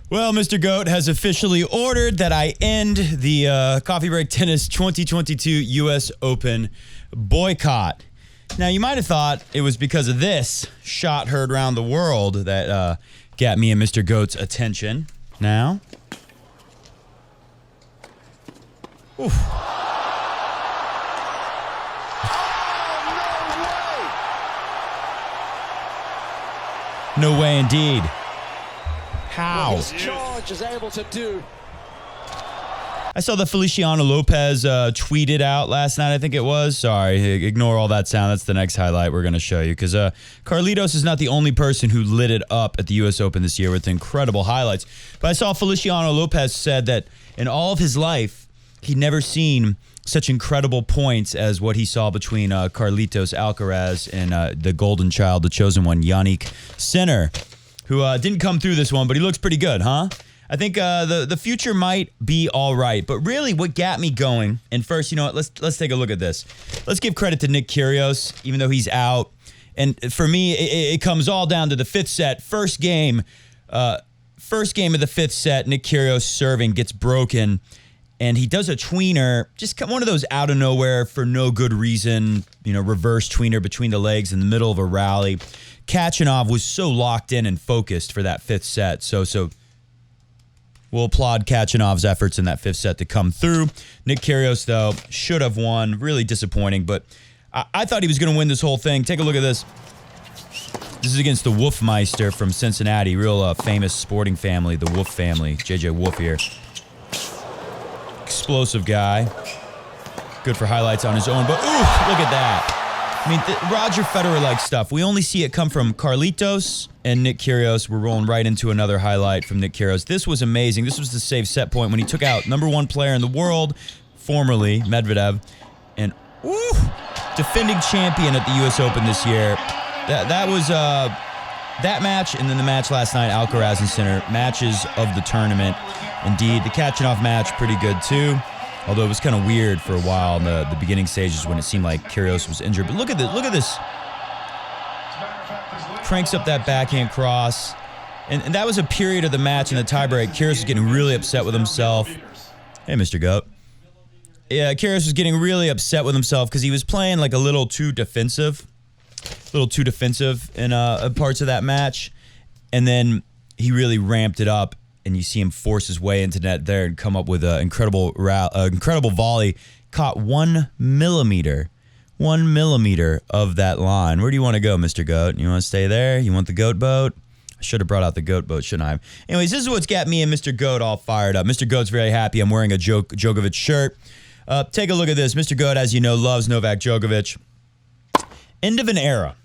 Well, Mr. Goat has officially ordered that I end the Coffee Break Tennis 2022 U.S. Open boycott. Now, you might have thought it was because of this shot heard around the world that got me and Mr. Goat's attention. Now, oof. No way indeed. How? What his charge is able to do. I saw that Feliciano Lopez tweeted out last night, I think it was. Sorry, ignore all that sound. That's the next highlight we're going to show you. Because Carlitos is not the only person who lit it up at the U.S. Open this year with incredible highlights. But I saw Feliciano Lopez said that in all of his life, he'd never seen such incredible points as what he saw between Carlitos Alcaraz and the golden child, the chosen one, Yannick Sinner, who didn't come through this one, but he looks pretty good, huh? I think the future might be all right. But really what got me going, and first, you know what, let's take a look at this. Let's give credit to Nick Kyrgios, even though he's out. And for me, it comes all down to the fifth set. First game of the fifth set, Nick Kyrgios serving gets broken. And he does a tweener, just one of those out of nowhere for no good reason, reverse tweener between the legs in the middle of a rally. Kachanov was so locked in and focused for that fifth set. So we'll applaud Kachanov's efforts in that fifth set to come through. Nick Kyrgios, though, should have won. Really disappointing, but I thought he was going to win this whole thing. Take a look at this. This is against the Wolfmeister from Cincinnati, real famous sporting family, the Wolf family. JJ Wolf here. Explosive guy. Good for highlights on his own, but ooh, look at that. I mean, Roger Federer-like stuff. We only see it come from Carlitos and Nick Kyrgios. We're rolling right into another highlight from Nick Kyrgios. This was amazing. This was the save set point when he took out number one player in the world, formerly Medvedev, and ooh, defending champion at the U.S. Open this year. That was that match, and then the match last night, Alcaraz and Sinner, matches of the tournament. Indeed, the Kachanov match, pretty good too. Although it was kind of weird for a while in the beginning stages when it seemed like Kyrgios was injured. But look at this. Look at this. Cranks up that backhand cross. And that was a period of the match in the tiebreak. Kyrgios was getting really upset with himself. Hey, Mr. Goat. Yeah, Kyrgios was getting really upset with himself because he was playing like a little too defensive. In parts of that match. And then he really ramped it up. And you see him force his way into net there and come up with an incredible volley. Caught 1 millimeter of that line. Where do you want to go, Mr. Goat? You want to stay there? You want the goat boat? I should have brought out the goat boat, shouldn't I have? Anyways, this is what's got me and Mr. Goat all fired up. Mr. Goat's very happy. I'm wearing a Djokovic shirt. Take a look at this. Mr. Goat, as you know, loves Novak Djokovic. End of an era.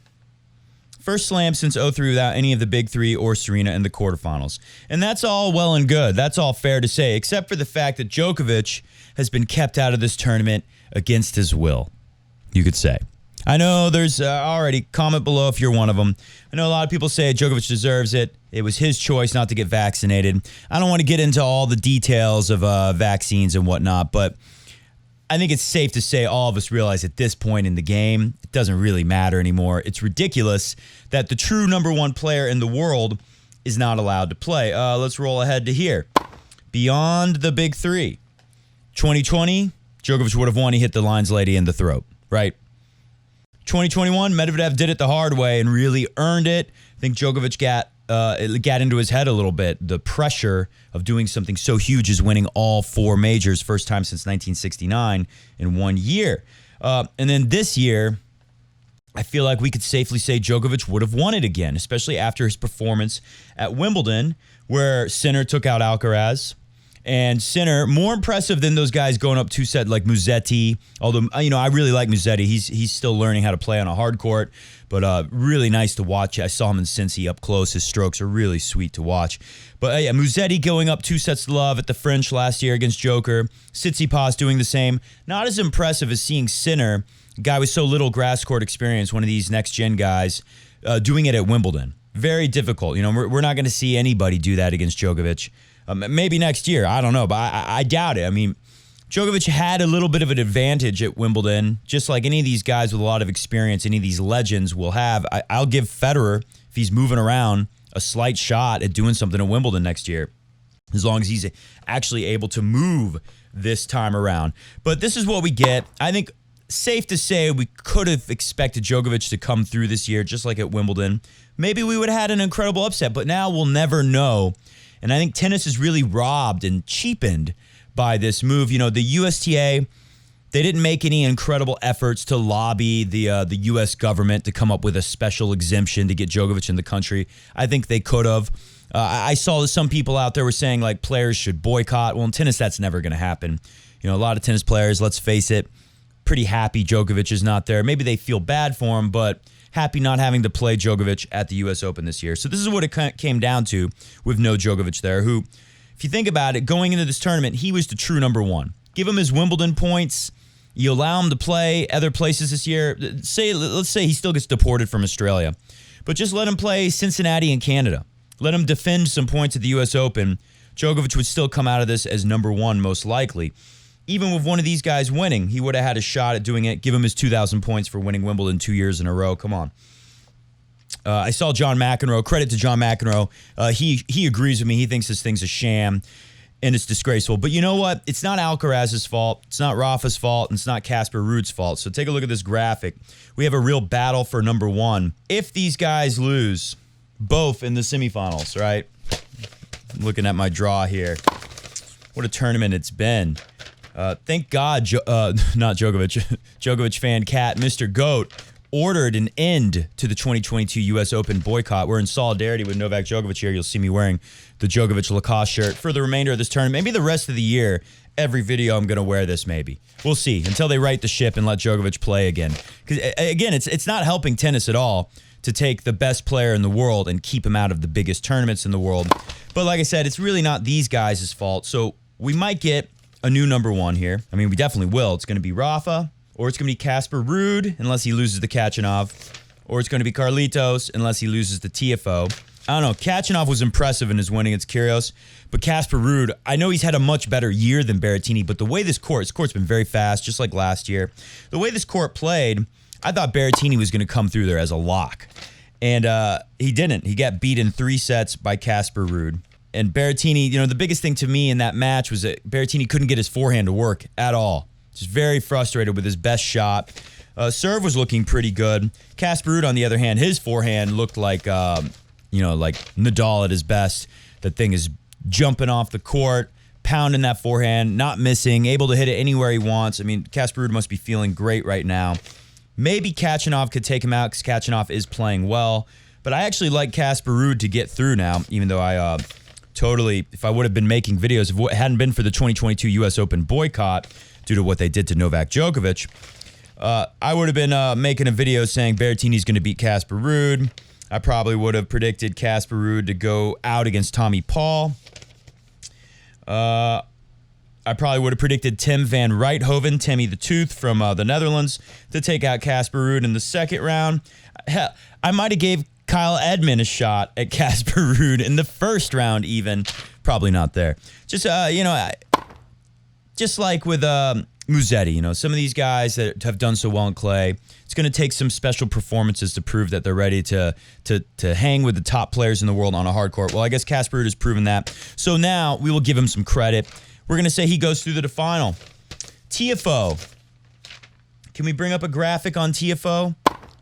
First slam since 2003 without any of the big three or Serena in the quarterfinals. And that's all well and good. That's all fair to say, except for the fact that Djokovic has been kept out of this tournament against his will, you could say. I know there's already, comment below if you're one of them. I know a lot of people say Djokovic deserves it. It was his choice not to get vaccinated. I don't want to get into all the details of vaccines and whatnot, but I think it's safe to say all of us realize at this point in the game, it doesn't really matter anymore. It's ridiculous that the true number one player in the world is not allowed to play. Let's roll ahead to here. Beyond the big three. 2020, Djokovic would have won. He hit the lines lady in the throat, right? 2021, Medvedev did it the hard way and really earned it. I think Djokovic got into his head a little bit. The pressure of doing something so huge as winning all four majors, first time since 1969 in 1 year. And then this year, I feel like we could safely say Djokovic would have won it again, especially after his performance at Wimbledon, where Sinner took out Alcaraz. And Sinner, more impressive than those guys going up 2-set like Musetti. Although, I really like Musetti. He's still learning how to play on a hard court, but really nice to watch. I saw him in Cincy up close. His strokes are really sweet to watch. But yeah, Musetti going up 2-0 at the French last year against Joker. Tsitsipas doing the same. Not as impressive as seeing Sinner, a guy with so little grass court experience, one of these next-gen guys, doing it at Wimbledon. Very difficult. We're not going to see anybody do that against Djokovic. Maybe next year. I don't know, but I doubt it. I mean, Djokovic had a little bit of an advantage at Wimbledon, just like any of these guys with a lot of experience, any of these legends will have. I'll give Federer, if he's moving around, a slight shot at doing something at Wimbledon next year. as long as he's actually able to move this time around. But this is what we get. I think safe to say we could have expected Djokovic to come through this year, just like at Wimbledon. Maybe we would have had an incredible upset, but now we'll never know. And I think tennis is really robbed and cheapened by this move. You know, the USTA, they didn't make any incredible efforts to lobby the U.S. government to come up with a special exemption to get Djokovic in the country. I think they could have. I saw that some people out there were saying, like, players should boycott. Well, in tennis, that's never going to happen. You know, a lot of tennis players, let's face it, pretty happy Djokovic is not there. Maybe they feel bad for him, but happy not having to play Djokovic at the U.S. Open this year. So this is what it came down to with no Djokovic there, who, if you think about it, going into this tournament, he was the true number one. Give him his Wimbledon points. You allow him to play other places this year. Let's say he still gets deported from Australia, but just let him play Cincinnati and Canada. Let him defend some points at the U.S. Open. Djokovic would still come out of this as number one, most likely. Even with one of these guys winning, he would have had a shot at doing it. Give him his 2,000 points for winning Wimbledon 2 years in a row. Come on. I saw John McEnroe. Credit to John McEnroe. He agrees with me. He thinks this thing's a sham and it's disgraceful. But you know what? It's not Alcaraz's fault. It's not Rafa's fault. And it's not Casper Ruud's fault. So take a look at this graphic. We have a real battle for number one. If these guys lose both in the semifinals, right? I'm looking at my draw here. What a tournament it's been. Thank God, not Djokovic, Djokovic fan cat, Mr. Goat, ordered an end to the 2022 U.S. Open boycott. We're in solidarity with Novak Djokovic here. You'll see me wearing the Djokovic Lacoste shirt for the remainder of this tournament. Maybe the rest of the year, every video I'm going to wear this maybe. We'll see until they right the ship and let Djokovic play again. Because, again, it's not helping tennis at all to take the best player in the world and keep him out of the biggest tournaments in the world. But like I said, it's really not these guys' fault. So we might get a new number one here. I mean, we definitely will. It's going to be Rafa, or it's going to be Casper Ruud, unless he loses to Khachanov, or it's going to be Carlitos, unless he loses to TFO. I don't know. Khachanov was impressive in his win against Kyrgios, but Casper Ruud, I know he's had a much better year than Berrettini, but the way this court's been very fast, just like last year. The way this court played, I thought Berrettini was going to come through there as a lock, and he didn't. He got beat in 3 sets by Casper Ruud. And Berrettini, you know, the biggest thing to me in that match was that Berrettini couldn't get his forehand to work at all. Just very frustrated with his best shot. Serve was looking pretty good. Casper Ruud, on the other hand, his forehand looked like, like Nadal at his best. The thing is jumping off the court, pounding that forehand, not missing, able to hit it anywhere he wants. I mean, Casper Ruud must be feeling great right now. Maybe Khachanov could take him out because Khachanov is playing well. But I actually like Casper Ruud to get through now, even though I totally, if I would have been making videos, if it hadn't been for the 2022 U.S. Open boycott due to what they did to Novak Djokovic, I would have been making a video saying Berrettini's going to beat Casper Ruud. I probably would have predicted Casper Ruud to go out against Tommy Paul. I probably would have predicted Tim van Rijthoven, Timmy the Tooth from the Netherlands, to take out Casper Ruud in the second round. Hell, I might have gave Kyle Edmund a shot at Casper Ruud in the first round even. Probably not there. Just, just like with Musetti, some of these guys that have done so well in clay, it's going to take some special performances to prove that they're ready to hang with the top players in the world on a hard court. Well, I guess Casper Ruud has proven that. So now we will give him some credit. We're going to say he goes through to the final. TFO. Can we bring up a graphic on TFO?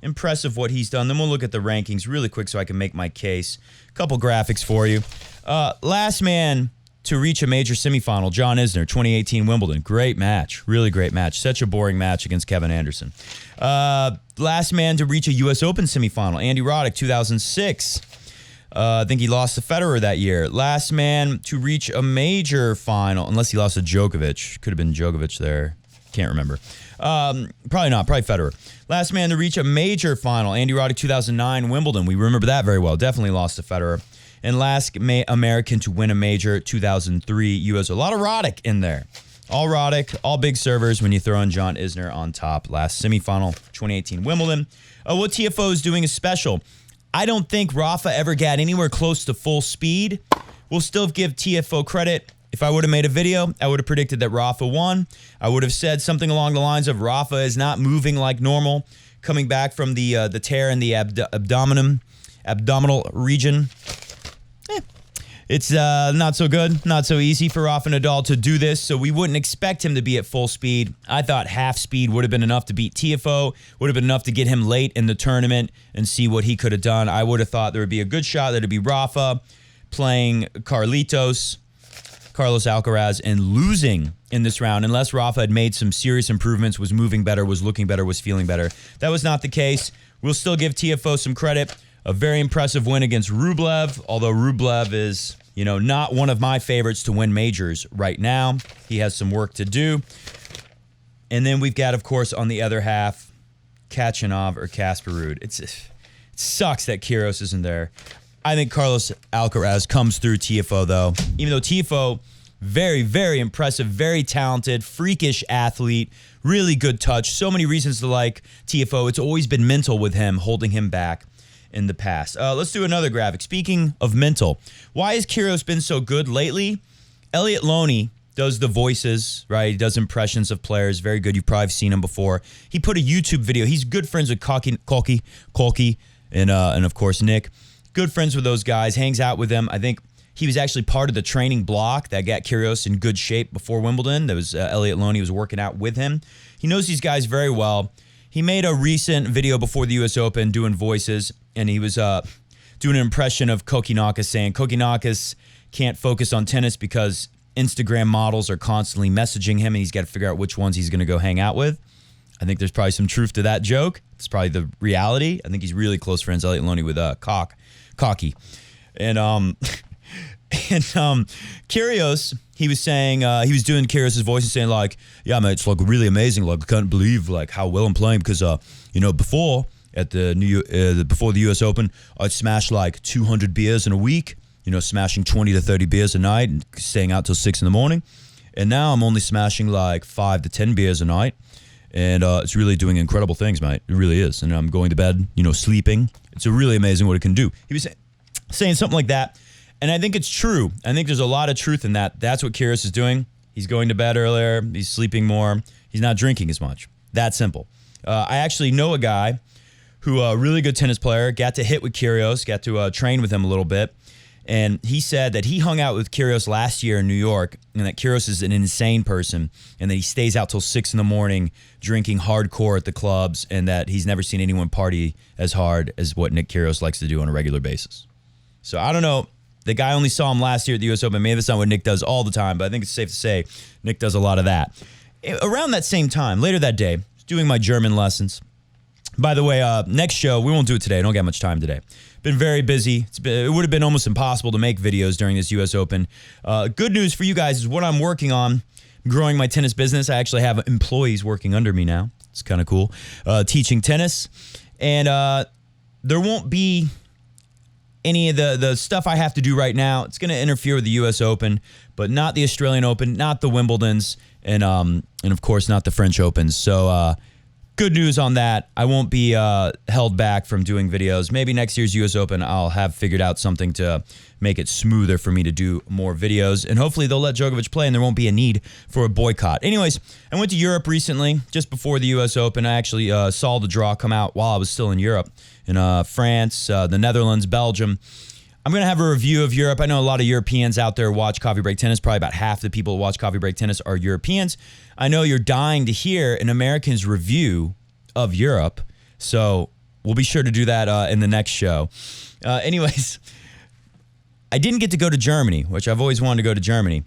Impressive what he's done. Then we'll look at the rankings really quick so I can make my case. A couple graphics for you. Last man to reach a major semifinal, John Isner, 2018 Wimbledon. Great match. Really great match. Such a boring match against Kevin Anderson. Last man to reach a U.S. Open semifinal, Andy Roddick, 2006. I think he lost to Federer that year. Last man to reach a major final, unless he lost to Djokovic. Could have been Djokovic there. Can't remember. Probably not. Probably Federer. Last man to reach a major final, Andy Roddick, 2009 Wimbledon. We remember that very well. Definitely lost to Federer. And last American to win a major, 2003 U.S. A lot of Roddick in there. All Roddick, all big servers when you throw in John Isner on top. Last semifinal, 2018 Wimbledon. What TFO is doing is special. I don't think Rafa ever got anywhere close to full speed. We'll still give TFO credit. If I would have made a video, I would have predicted that Rafa won. I would have said something along the lines of Rafa is not moving like normal, coming back from the tear in the abdominal region. It's not so good, not so easy for Rafa Nadal to do this, so we wouldn't expect him to be at full speed. I thought half speed would have been enough to beat Tiafoe, would have been enough to get him late in the tournament and see what he could have done. I would have thought there would be a good shot that it'd be Rafa playing Carlos Alcaraz, and losing in this round unless Rafa had made some serious improvements, was moving better, was looking better, was feeling better. That was not the case. We'll still give Tiafoe some credit. A very impressive win against Rublev, although Rublev is, not one of my favorites to win majors right now. He has some work to do. And then we've got, of course, on the other half, Khachanov or Casper Ruud. It sucks that Kyrgios isn't there. I think Carlos Alcaraz comes through Tiafoe, though. Even though Tiafoe, very, very impressive, very talented, freakish athlete, really good touch. So many reasons to like Tiafoe. It's always been mental with him, holding him back in the past. Let's do another graphic. Speaking of mental, why has Kyrgios been so good lately? Elliot Loney does the voices, right? He does impressions of players. Very good. You've probably seen him before. He put a YouTube video. He's good friends with Kolky, and of course, Nick. Good friends with those guys. Hangs out with them. I think he was actually part of the training block that got Kyrgios in good shape before Wimbledon. There was Elliot Loney was working out with him. He knows these guys very well. He made a recent video before the U.S. Open doing voices, and he was doing an impression of Kokkinakis, saying Kokkinakis can't focus on tennis because Instagram models are constantly messaging him, and he's got to figure out which ones he's going to go hang out with. I think there's probably some truth to that joke. It's probably the reality. I think he's really close friends, Elliot Loney, with Cocky. And Kyrgios, he was saying, he was doing Kyrgios' voice and saying like, yeah, man, it's like really amazing. Like, I can't believe like how well I'm playing because, before at before the U.S. Open, I'd smash like 200 beers in a week, smashing 20 to 30 beers a night and staying out till 6 in the morning. And now I'm only smashing like 5 to 10 beers a night. And it's really doing incredible things, mate. It really is. And I'm going to bed, sleeping. It's really amazing what it can do. He was saying something like that. And I think it's true. I think there's a lot of truth in that. That's what Kyrgios is doing. He's going to bed earlier. He's sleeping more. He's not drinking as much. That simple. I actually know a guy who, a really good tennis player, got to hit with Kyrgios, got to train with him a little bit. And he said that he hung out with Kyrgios last year in New York, and that Kyrgios is an insane person, and that he stays out till 6 in the morning drinking hardcore at the clubs, and that he's never seen anyone party as hard as what Nick Kyrgios likes to do on a regular basis. So I don't know. The guy only saw him last year at the U.S. Open. Maybe that's not what Nick does all the time, but I think it's safe to say Nick does a lot of that. Around that same time, later that day, I was doing my German lessons. By the way, next show, we won't do it today. I don't got much time today. Been very busy. It would have been almost impossible to make videos during this U.S. Open. Good news for you guys is what I'm working on, growing my tennis business. I actually have employees working under me now. It's kind of cool. Teaching tennis. And there won't be any of the stuff I have to do right now. It's going to interfere with the U.S. Open, but not the Australian Open, not the Wimbledons, and of course, not the French Opens. So, good news on that. I won't be held back from doing videos. Maybe next year's U.S. Open, I'll have figured out something to make it smoother for me to do more videos. And hopefully they'll let Djokovic play and there won't be a need for a boycott. Anyways, I went to Europe recently, just before the U.S. Open. I actually saw the draw come out while I was still in Europe, in France, the Netherlands, Belgium. I'm going to have a review of Europe. I know a lot of Europeans out there watch Coffee Break Tennis. Probably about half the people who watch Coffee Break Tennis are Europeans. I know you're dying to hear an American's review of Europe, so we'll be sure to do that in the next show. Anyways, I didn't get to go to Germany, which I've always wanted to go to Germany.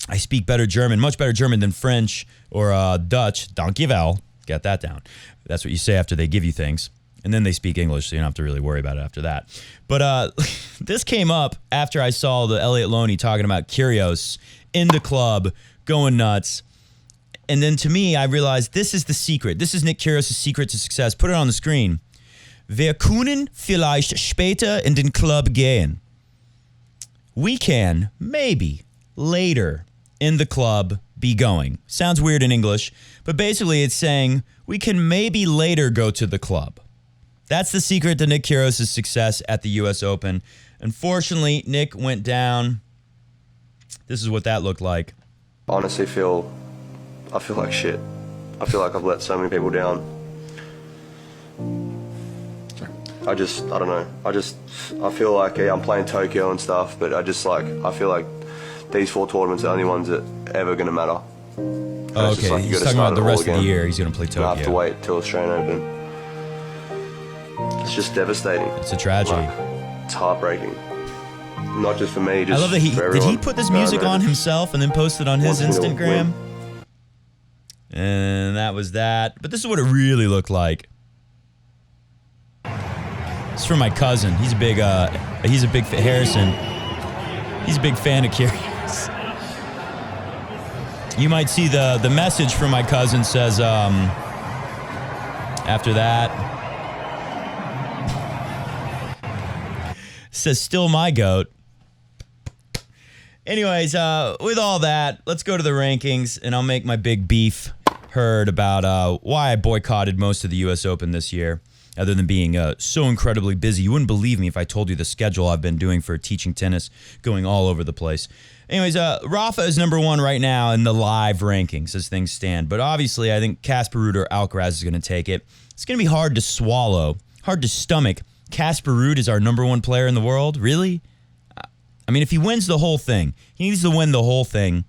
I speak better German, much better German than French or Dutch. Dankjewel. Get that down. That's what you say after they give you things. And then they speak English, so you don't have to really worry about it after that. But this came up after I saw the Elliot Loney talking about Kyrgios in the club, going nuts. And then to me, I realized this is the secret. This is Nick Kyrgios' secret to success. Put it on the screen. Wir können vielleicht später in den Club gehen. We can, maybe, later in the club be going. Sounds weird in English, but basically it's saying we can maybe later go to the club. That's the secret to Nick Kyrgios' success at the U.S. Open. Unfortunately, Nick went down. This is what that looked like. Honestly, I feel like shit. I feel like I've let so many people down. I don't know. I feel like, yeah, I'm playing Tokyo and stuff, but I feel like these 4 tournaments are the only ones that are ever going to matter. Oh, okay, like he's talking about the rest of the year. He's going to play Tokyo. I have to wait till Australian Open. It's just devastating. It's a tragedy. It's heartbreaking. Not just for me, just I love that did he put this music on himself and then post it on his Instagram? And that was that. But this is what it really looked like. It's from my cousin. He's a big Harrison. He's a big fan of Kyrgios. You might see the message from my cousin says, after that, says, still my GOAT. Anyways, with all that, let's go to the rankings, and I'll make my big beef heard about why I boycotted most of the U.S. Open this year, other than being so incredibly busy. You wouldn't believe me if I told you the schedule I've been doing for teaching tennis, going all over the place. Anyways, Rafa is number 1 right now in the live rankings as things stand. But obviously, I think Casper Ruud or Alcaraz is going to take it. It's going to be hard to swallow, hard to stomach. Casper Ruud is our number 1 player in the world? Really? I mean, if he wins the whole thing, he needs to win the whole thing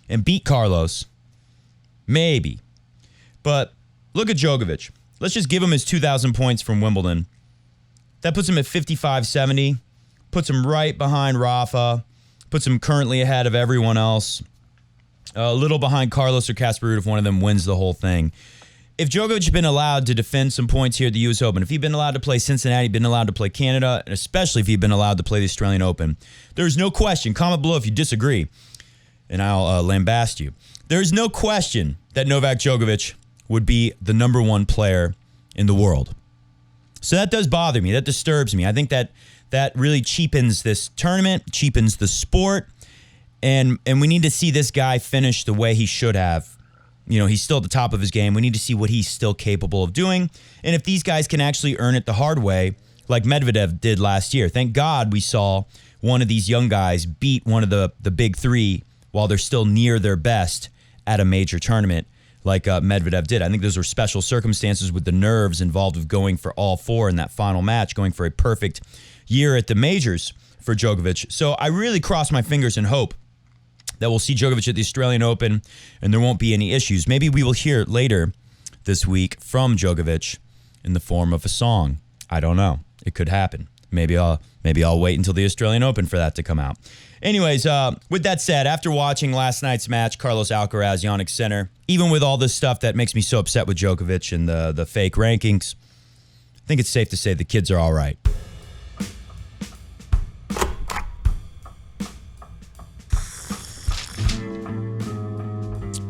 and beat Carlos. Maybe. But look at Djokovic. Let's just give him his 2,000 points from Wimbledon. That puts him at 55-70, puts him right behind Rafa, puts him currently ahead of everyone else, a little behind Carlos or Casper Ruud if one of them wins the whole thing. If Djokovic had been allowed to defend some points here at the U.S. Open, if he'd been allowed to play Cincinnati, been allowed to play Canada, and especially if he'd been allowed to play the Australian Open, there's no question, comment below if you disagree, and I'll lambast you. There's no question that Novak Djokovic would be the number 1 player in the world. So that does bother me. That disturbs me. I think that really cheapens this tournament, cheapens the sport, and we need to see this guy finish the way he should have. You know, he's still at the top of his game. We need to see what he's still capable of doing. And if these guys can actually earn it the hard way, like Medvedev did last year. Thank God we saw one of these young guys beat one of the big 3 while they're still near their best at a major tournament like Medvedev did. I think those were special circumstances with the nerves involved with going for all 4 in that final match, going for a perfect year at the majors for Djokovic. So I really cross my fingers and hope that we'll see Djokovic at the Australian Open and there won't be any issues. Maybe we will hear later this week from Djokovic in the form of a song. I don't know. It could happen. Maybe I'll wait until the Australian Open for that to come out. Anyways, with that said, after watching last night's match, Carlos Alcaraz, Jannik Sinner, even with all this stuff that makes me so upset with Djokovic and the fake rankings, I think it's safe to say the kids are all right.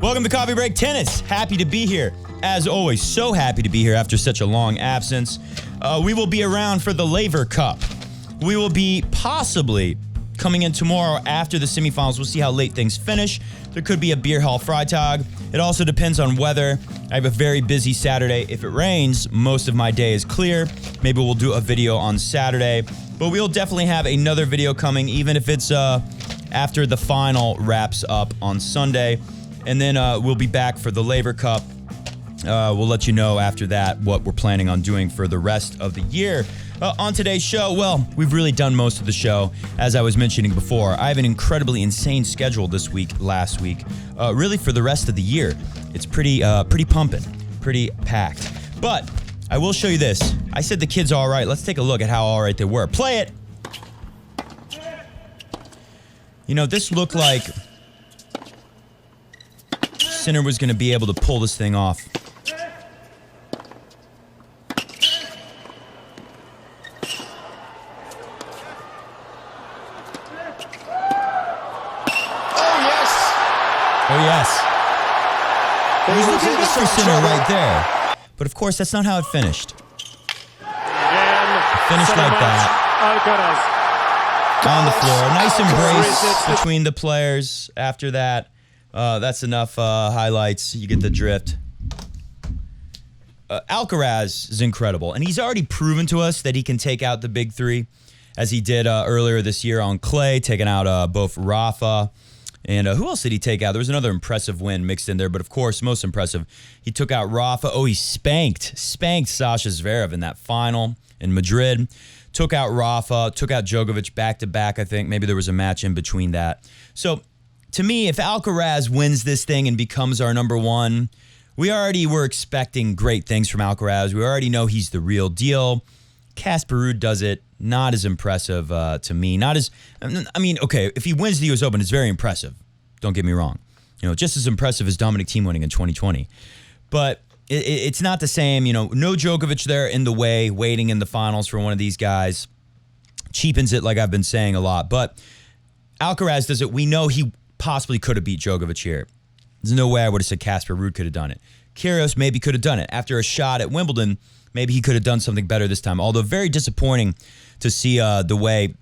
Welcome to Coffee Break Tennis. Happy to be here. As always, so happy to be here after such a long absence. We will be around for the Laver Cup. We will be possibly coming in tomorrow after the semifinals. We'll see how late things finish. There could be a beer hall Freitag. It also depends on weather. I have a very busy Saturday. If it rains, most of my day is clear. Maybe we'll do a video on Saturday. But we'll definitely have another video coming, even if it's after the final wraps up on Sunday. And then we'll be back for the Laver Cup. We'll let you know after that what we're planning on doing for the rest of the year. On today's show, well, we've really done most of the show. As I was mentioning before, I have an incredibly insane schedule this week, last week, really for the rest of the year. It's pretty pumping, pretty packed. But I will show you this. I said the kids are all right. Let's take a look at how all right they were. Play it. You know, this looked like Sinner was going to be able to pull this thing off. Oh, yes. It was looking good for Sinner right there. But, of course, that's not how it finished. It finished like that. On the floor. Nice embrace between the players after that. That's enough highlights. You get the drift. Alcaraz is incredible. And he's already proven to us that he can take out the big 3, as he did earlier this year on clay, taking out both Rafa. And who else did he take out? There was another impressive win mixed in there, but of course, most impressive, he took out Rafa. Oh, he spanked Sasha Zverev in that final. in Madrid. Took out Rafa, took out Djokovic back-to-back, I think. Maybe there was a match in between that. So, to me, if Alcaraz wins this thing and becomes our number one, we already were expecting great things from Alcaraz. We already know he's the real deal. Casper Ruud does it. Not as impressive to me. Not as, I mean, okay, if he wins the U.S. Open, it's very impressive. Don't get me wrong. Just as impressive as Dominic Thiem winning in 2020. But it's not the same, no Djokovic there in the way, waiting in the finals for one of these guys. Cheapens it, like I've been saying a lot. But Alcaraz does it. We know he possibly could have beat Djokovic here. There's no way I would have said Casper Ruud could have done it. Kyrgios maybe could have done it. After a shot at Wimbledon, maybe he could have done something better this time. Although very disappointing to see the way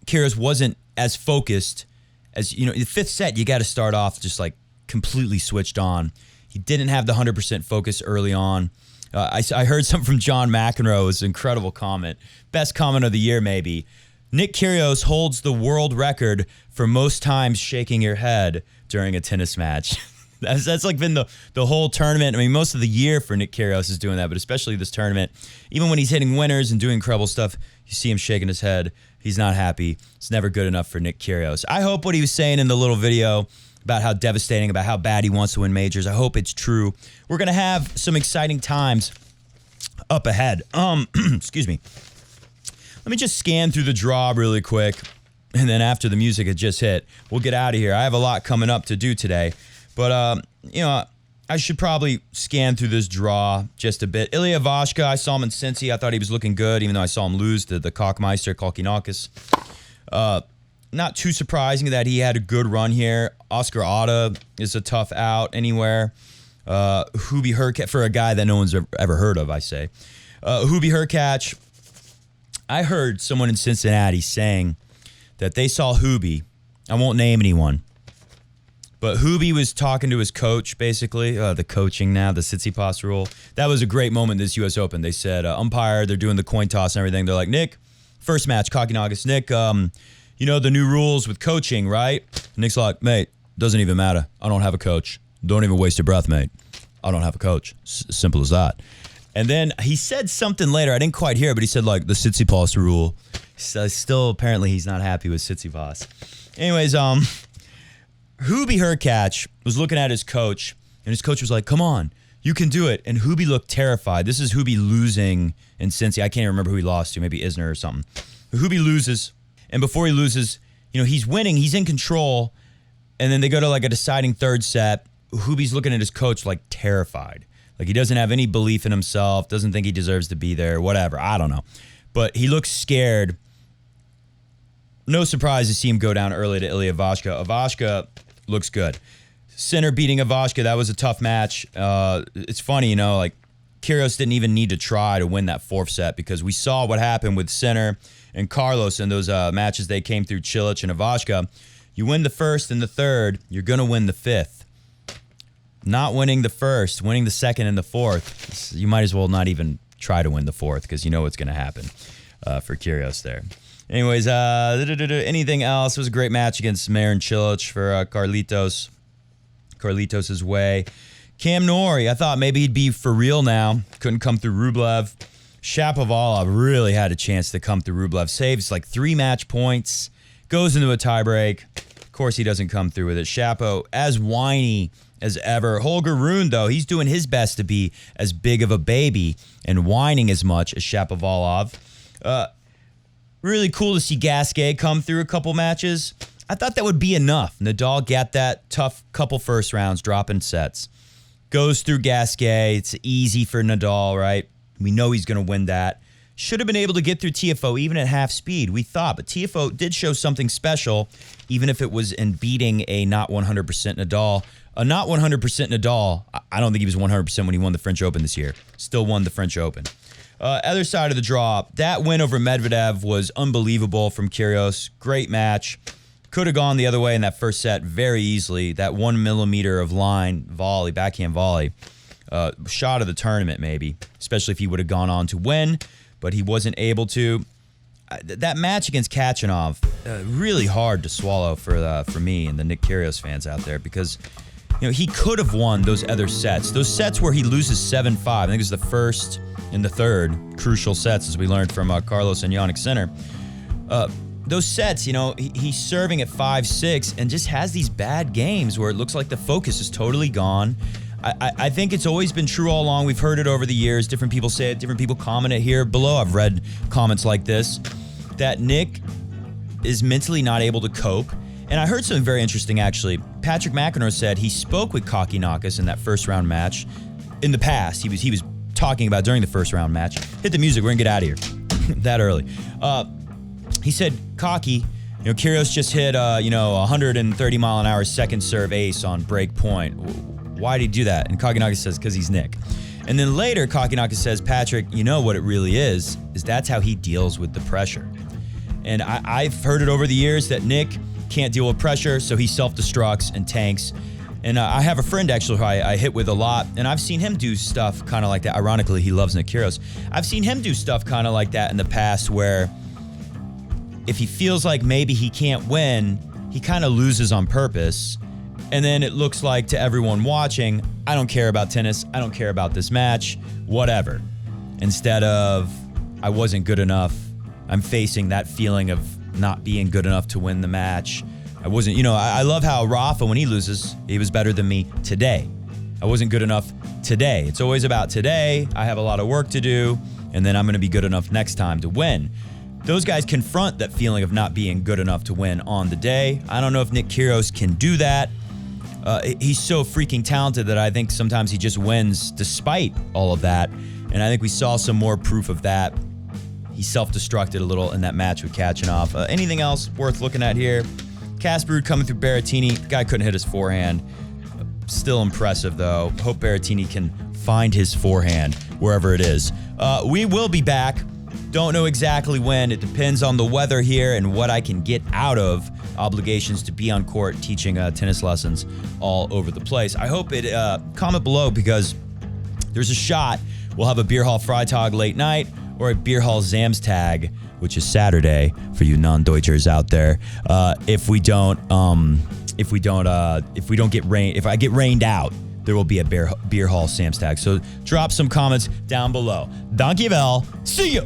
Kyrgios wasn't as focused as, the fifth set, you got to start off just like completely switched on. He didn't have the 100% focus early on. I heard something from John McEnroe. It was an incredible comment. Best comment of the year, maybe. Nick Kyrgios holds the world record for most times shaking your head during a tennis match. That's like been the whole tournament. I mean, most of the year for Nick Kyrgios is doing that, but especially this tournament. Even when he's hitting winners and doing incredible stuff, you see him shaking his head. He's not happy. It's never good enough for Nick Kyrgios. I hope what he was saying in the little video about how devastating, about how bad he wants to win majors, I hope it's true. We're going to have some exciting times up ahead. Excuse me. Let me just scan through the draw really quick, and then after the music had just hit, we'll get out of here. I have a lot coming up to do today, but, I should probably scan through this draw just a bit. Ilya Vashka, I saw him in Cincy. I thought he was looking good, even though I saw him lose to the Kalkmeister, Kalkinakis. Not too surprising that he had a good run here. Oscar Otta is a tough out anywhere. Hubie Hurkacz, for a guy that no one's ever heard of, I say. Hubie Hurkacz, I heard someone in Cincinnati saying that they saw Hubie. I won't name anyone. But Hubie was talking to his coach, basically. The coaching now, the Tsitsipas rule. That was a great moment in this U.S. Open. They said, umpire, they're doing the coin toss and everything. They're like, Nick, first match, Kalkinakis. Nick, you know the new rules with coaching, right? Nick's like, mate, doesn't even matter. I don't have a coach. Don't even waste your breath, mate. I don't have a coach. Simple as that. And then he said something later. I didn't quite hear it, but he said, like, the Tsitsipas rule. So still, apparently, he's not happy with Tsitsipas. Anyways, Hubie Hurkacz was looking at his coach, and his coach was like, come on, you can do it. And Hubie looked terrified. This is Hubie losing in Cincy. I can't even remember who he lost to, maybe Isner or something. But Hubie loses, and before he loses, he's winning. He's in control, and then they go to like a deciding third set. Hubie's looking at his coach like terrified. Like he doesn't have any belief in himself, doesn't think he deserves to be there, whatever. I don't know. But he looks scared. No surprise to see him go down early to Ilya Vashka. Vashka looks good. Sinner beating Ivashka, that was a tough match. It's funny, like Kyrgios didn't even need to try to win that fourth set because we saw what happened with Sinner and Carlos in those matches they came through Cilic and Ivashka. You win the first and the third, you're going to win the fifth. Not winning the first, winning the second and the fourth, you might as well not even try to win the fourth because you know what's going to happen for Kyrgios there. Anyways, anything else? It was a great match against Marin Cilic for Carlitos. Carlitos' way. Cam Norrie, I thought maybe he'd be for real now. Couldn't come through Rublev. Shapovalov really had a chance to come through Rublev. Saves like 3 match points. Goes into a tiebreak. Of course, he doesn't come through with it. Shapo, as whiny as ever. Holger Rune, though, he's doing his best to be as big of a baby and whining as much as Shapovalov. Really cool to see Gasquet come through a couple matches. I thought that would be enough. Nadal got that tough couple first rounds, dropping sets. Goes through Gasquet. It's easy for Nadal, right? We know he's going to win that. Should have been able to get through TFO even at half speed, we thought. But TFO did show something special, even if it was in beating a not 100% Nadal. A not 100% Nadal, I don't think he was 100% when he won the French Open this year. Still won the French Open. Other side of the draw, that win over Medvedev was unbelievable from Kyrgios. Great match. Could have gone the other way in that first set very easily. That 1 millimeter of line volley, backhand volley, shot of the tournament maybe, especially if he would have gone on to win, but he wasn't able to. That match against Khachanov, really hard to swallow for me and the Nick Kyrgios fans out there because he could have won those other sets. Those sets where he loses 7-5. I think it was the first and the third crucial sets, as we learned from Carlos and Yannick Sinner. Those sets, he's serving at 5-6 and just has these bad games where it looks like the focus is totally gone. I think it's always been true all along. We've heard it over the years. Different people say it. Different people comment it here below. I've read comments like this, that Nick is mentally not able to cope. And I heard something very interesting, actually. Patrick McEnroe said he spoke with Kokkinakis in that first round match. In the past, he was talking about during the first round match. Hit the music. We're going to get out of here that early. He said, Cocky, Kyrgios just hit, 130 mile an hour second serve ace on break point. Why did he do that? And Kokkinakis says, because he's Nick. And then later, Kokkinakis says, Patrick, what it really is that's how he deals with the pressure. And I've heard it over the years that Nick can't deal with pressure, so he self-destructs and tanks. And I have a friend, actually, who I hit with a lot, and I've seen him do stuff kind of like that. Ironically, he loves Nick Kyrgios. I've seen him do stuff kind of like that in the past where if he feels like maybe he can't win, he kind of loses on purpose. And then it looks like to everyone watching, I don't care about tennis. I don't care about this match, whatever. Instead of, I wasn't good enough. I'm facing that feeling of not being good enough to win the match. I wasn't, I love how Rafa, when he loses, he was better than me today. I wasn't good enough today. It's always about today. I have a lot of work to do, and then I'm going to be good enough next time to win. Those guys confront that feeling of not being good enough to win on the day. I don't know if Nick Kyrgios can do that. He's so freaking talented that I think sometimes he just wins despite all of that. And I think we saw some more proof of that. He self-destructed a little in that match with Kachanov. Anything else worth looking at here? Casper coming through Berrettini. The guy couldn't hit his forehand. Still impressive, though. Hope Berrettini can find his forehand wherever it is. We will be back. Don't know exactly when. It depends on the weather here and what I can get out of obligations to be on court teaching tennis lessons all over the place. I hope it, comment below, because there's a shot we'll have a Beer Hall Freitag late night or a Beer Hall Samstag, which is Saturday for you non-Deutschers out there. If I get rained out, there will be a Beer Hall Samstag. So drop some comments down below. Dankjewel. See you.